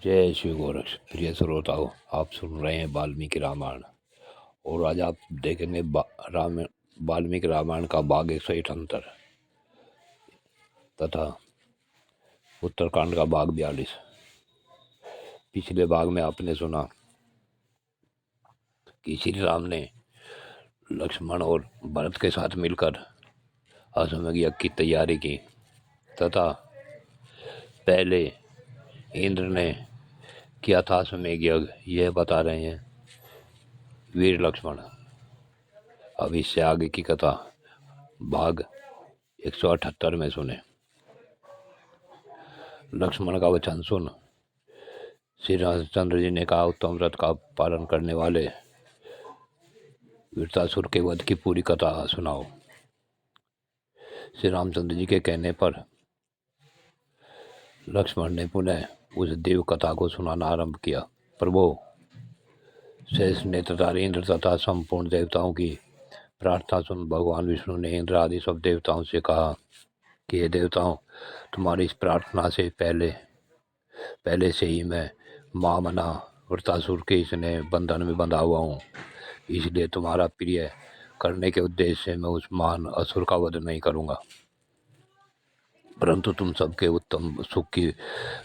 जय श्री गोरक्ष। प्रिय श्रोताओं, आप सुन रहे हैं वाल्मीकि रामायण। और आज आप देखेंगे वाल्मीकि रामायण का भाग 178 तथा उत्तरकांड का भाग 42। पिछले भाग में आपने सुना कि श्री राम ने लक्ष्मण और भरत के साथ मिलकर अश्वमेध यज्ञ की तैयारी की तथा पहले इंद्र ने किया था अश्वमेध यज्ञ। यह बता रहे हैं वीर लक्ष्मण। अब इससे आगे की कथा भाग 178 में सुने। लक्ष्मण का वचन सुन श्री रामचंद्र जी ने कहा, उत्तम व्रत का पालन करने वाले वृत्रासुर के वध की पूरी कथा सुनाओ। श्री रामचंद्र जी के कहने पर लक्ष्मण ने पुनः उस देव कथा को सुनाना आरंभ किया। प्रभु, शेष नेत्रधारी इंद्र तथा संपूर्ण देवताओं की प्रार्थना सुन भगवान विष्णु ने इंद्र आदि सब देवताओं से कहा कि हे देवताओं, तुम्हारी इस प्रार्थना से पहले से ही मैं महामना वृत्रासुर के इसने बंधन में बंधा हुआ हूँ। इसलिए तुम्हारा प्रिय करने के उद्देश्य से मैं उस महान असुर का वध नहीं करूँगा, परंतु तुम सबके उत्तम सुख की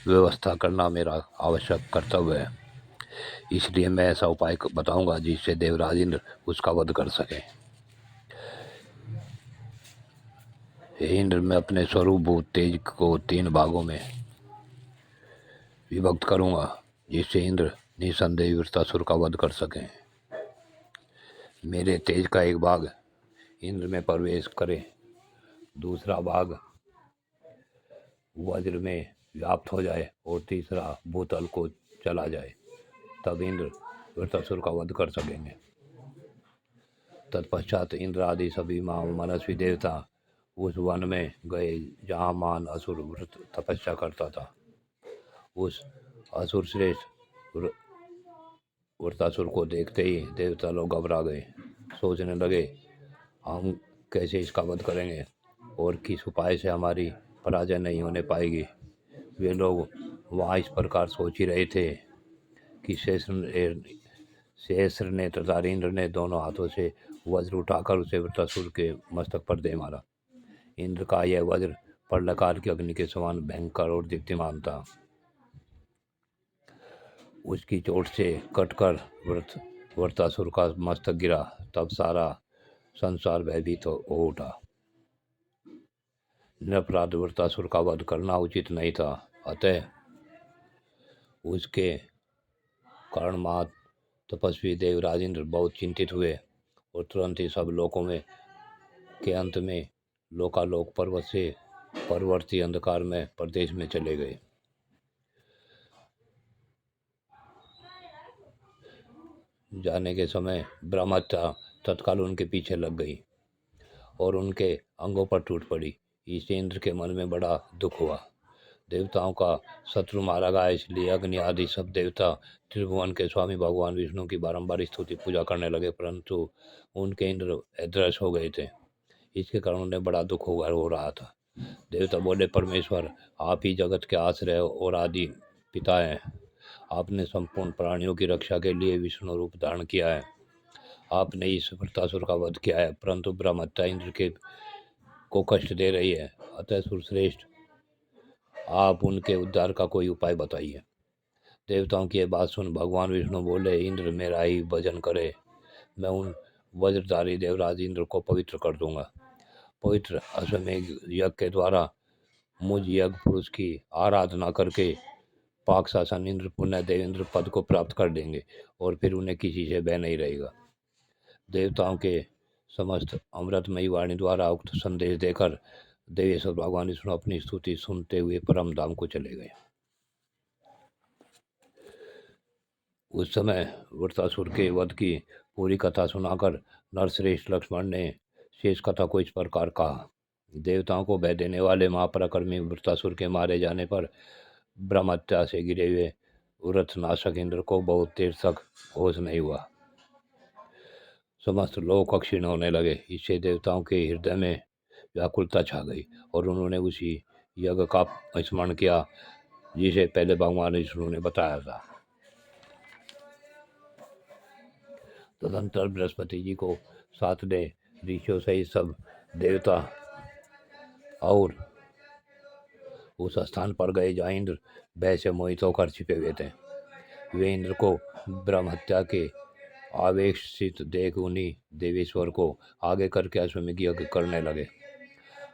व्यवस्था करना मेरा आवश्यक कर्तव्य है। इसलिए मैं ऐसा उपाय बताऊंगा जिससे देवराज इंद्र उसका वध कर सके। हे इंद्र, मैं अपने स्वरूप भूत तेज को 3 भागों में विभक्त करूंगा जिससे इंद्र निसंदेह वृत्रासुर का वध कर सकें। मेरे तेज का एक भाग इंद्र में प्रवेश करे, दूसरा भाग वज्र में व्याप्त हो जाए और तीसरा भूतल को चला जाए, तब इंद्र वृत्रासुर का वध कर सकेंगे। तत्पश्चात इंद्र आदि सभी मनस्वी देवता उस वन में गए जहाँ महान असुर तपस्या करता था। उस असुर श्रेष्ठ वृत्रासुर को देखते ही देवता लोग घबरा गए, सोचने लगे हम कैसे इसका वध करेंगे और किस उपाय से हमारी पराजय नहीं होने पाएगी। वे लोग वहाँ इस प्रकार सोच ही रहे थे कि सहस्र नेत्रधारी इंद्र ने दोनों हाथों से वज्र उठाकर उसे वृत्रासुर के मस्तक पर दे मारा। इंद्र का यह वज्र प्रलकार की अग्नि के समान भयंकर और दीप्तिमान था। उसकी चोट से कटकर वृत्रासुर का मस्तक गिरा, तब सारा संसार भयभीत हो उठा। निरपराध वृत्रासुर का वध करना उचित नहीं था, अतः उसके कारण महान तपस्वी देवराज इंद्र बहुत चिंतित हुए और तुरंत ही सब लोकों में के अंत में लोकालोक पर्वत से परवर्ती अंधकार में प्रदेश में चले गए। जाने के समय ब्रह्महत्या तत्काल उनके पीछे लग गई और उनके अंगों पर टूट पड़ी। इससे इंद्र के मन में बड़ा दुख हुआ। देवताओं का शत्रु मारा गया, इसलिए अग्नि आदि सब देवता त्रिभुवन के स्वामी भगवान विष्णु की बारंबार स्तुति पूजा करने लगे, परंतु उनके इंद्र अदृश्य हो गए थे। इसके कारण उन्हें बड़ा दुख हो रहा था। देवता बोले, परमेश्वर, आप ही जगत के आश्रय और आदि पिता हैं। आपने संपूर्ण प्राणियों की रक्षा के लिए विष्णु रूप धारण किया है। आपने इस वृत्रासुर का वध किया है, परंतु ब्रह्महत्या इंद्र के को कष्ट दे रही है। अतः सुरश्रेष्ठ, आप उनके उद्धार का कोई उपाय बताइए। देवताओं की यह बात सुन भगवान विष्णु बोले, इंद्र मेरा ही भजन करे, मैं उन वज्रधारी देवराज इंद्र को पवित्र कर दूंगा। पवित्र अश्वमेध यज्ञ के द्वारा मुझ यज्ञ पुरुष की आराधना करके पाक शासन इंद्र पुनः देवेंद्र पद को प्राप्त कर देंगे और फिर उन्हें किसी से भय नहीं रहेगा। देवताओं के समस्त अमृतमयी वाणी द्वारा उक्त संदेश देकर देवेश्वर भगवान विष्णु अपनी स्तुति सुनते हुए परम धाम को चले गए। उस समय वृत्रासुर के वध की पूरी कथा सुनाकर नरश्रेष्ठ लक्ष्मण ने शेष कथा को इस प्रकार कहा। देवताओं को भय देने वाले महापराक्रमी वृत्रासुर के मारे जाने पर ब्रह्महत्या से गिरे हुए वृत्रनाशक इंद्र को बहुत देर तक होश नहीं हुआ। समस्त लोक क्षीण होने लगे। इससे देवताओं के हृदय में व्याकुलता छा गई और उन्होंने उसी यज्ञ का स्मरण किया जिसे पहले भगवान विष्णु ने बताया था। तदंतर बृहस्पति जी को साथ ने ऋषियों सहित सब देवता और उस स्थान पर गए जहाँ इंद्र भय से मोहित होकर छिपे हुए थे। वे इंद्र को ब्रह्म हत्या के आवेशित देख उन्हीं देवेश्वर को आगे करके अश्वमेध यज्ञ करने लगे।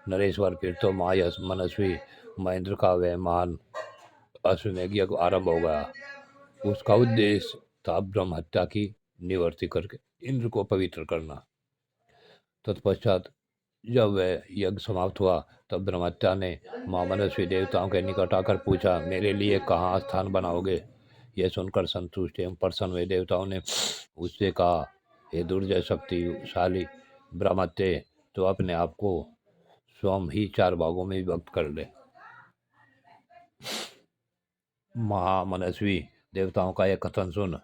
नरेश्वर फिर तो माया मनस्वी महेंद्र का वह महान अश्वमेध यज्ञ आरंभ हो गया। उसका उद्देश्य था ब्रह्म हत्या की निवृत्ति करके इंद्र को पवित्र करना। तत्पश्चात जब वह यज्ञ समाप्त हुआ तब ब्रह्महत्या ने मां मनस्वी देवताओं के निकट आकर पूछा, मेरे लिए कहाँ स्थान बनाओगे? यह सुनकर संतुष्ट एवं प्रसन्न हुए देवताओं ने उससे कहा, हे दुर्जय शक्तिशाली ब्रह्महत्या, तो अपने आप को स्वयं ही 4 भागों में विभक्त कर ले। महामनस्वी देवताओं का यह कथन सुन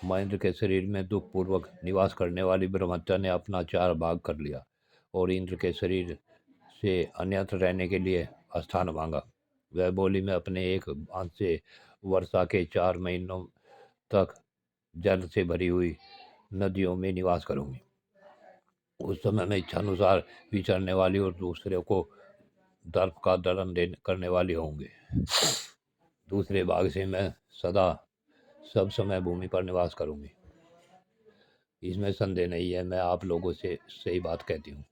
महेंद्र के शरीर में दुख पूर्वक निवास करने वाली ब्रह्महत्या ने अपना 4 भाग कर लिया और इंद्र के शरीर से अन्यत्र रहने के लिए स्थान मांगा। वह बोली, मैं अपने एक बांध से वर्षा के 4 महीनों तक जल से भरी हुई नदियों में निवास करूंगी। उस समय मैं इच्छानुसार विचरने वाली और दूसरे को दर्प का दलन करने वाली होंगे। दूसरे भाग से मैं सदा सब समय भूमि पर निवास करूंगी। इसमें संदेह नहीं है, मैं आप लोगों से सही बात कहती हूँ।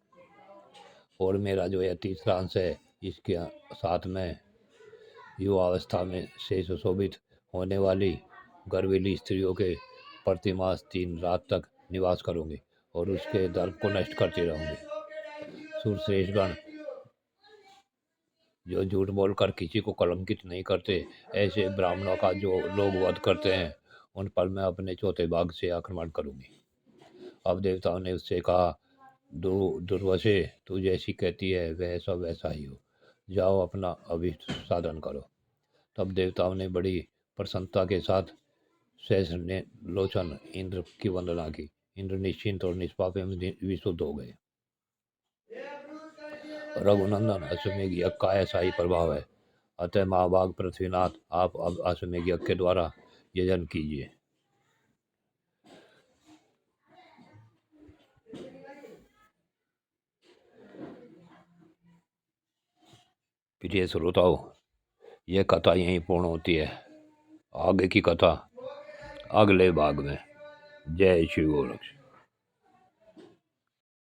और मेरा जो यह तीसरा अंश है, इसके साथ में युवावस्था में से सुशोभित होने वाली गर्वीली स्त्रियों के प्रतिमास 3 रात तक निवास करूंगी और उसके दर्प को नष्ट करती रहूंगी। सुरश्रेष्ठगण जो झूठ बोलकर किसी को कलंकित नहीं करते, ऐसे ब्राह्मणों का जो लोग वध करते हैं, उन पर मैं अपने 4थे भाग से आक्रमण करूंगी। अब देवताओं ने उससे कहा, दुर्वशे, तू जैसी कहती है वह सब वैसा ही हो, जाओ अपना अभिष्ट साधन करो। तब देवताओं ने बड़ी प्रसन्नता के साथ सहस्र ने लोचन इंद्र की वंदना की। इंद्र निश्चिंत और निष्पाप एवं विशुद्ध हो गए। रघुनंदन, अश्वमेध यज्ञ का ऐसा ही प्रभाव है, अतः महाभाग पृथ्वीनाथ, आप अब अश्वमेध यज्ञ के द्वारा यजन कीजिए। प्रिय श्रोताओ, यह कथा यहीं पूर्ण होती है। आगे की कथा अगले भाग में। जय श्री गोरक्ष।